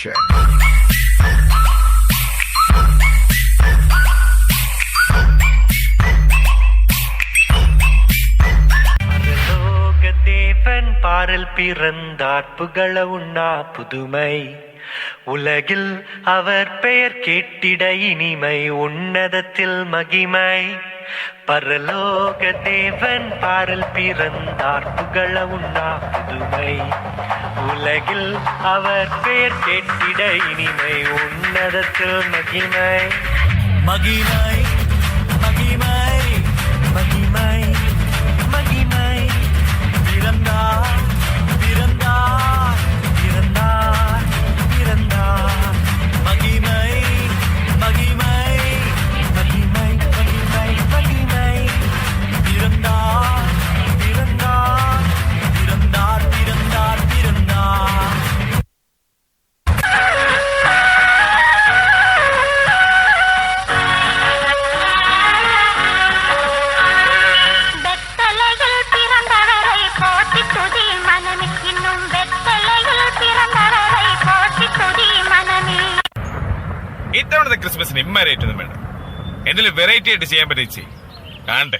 check. தேவன் barrel பிறந்தார் புகழ உண்ணா புதுமை உலகில் அவர் பெயர் கேட்டிட இனிமை உன்னதத்தில் மகிமை பரலோக தேவன் பாரல் பிறந்தார் புகழ உண்ணா புதுமை உலகில் அவர் பெயர் கேட்டிட இனிமை உன்னதத்தில் மகிமை மகிமை மகிமை மகிமை மகிமை பிறந்தார் பிறந்தார் பிறந்தார் பிறந்தார் மகிமை மகிமை மகிமை மகிமை மகிமை பிறந்தார் பிறந்தார் பிறந்தார் பிறந்தார் பிறந்தார் ഇത്തവണത്തെ ക്രിസ്മസിന് ഇമ്മരായിട്ടൊന്നും വേണ്ട. എന്തെങ്കിലും വെറൈറ്റി ആയിട്ട് ചെയ്യാൻ പറ്റിച്ച് കാണട്ടെ.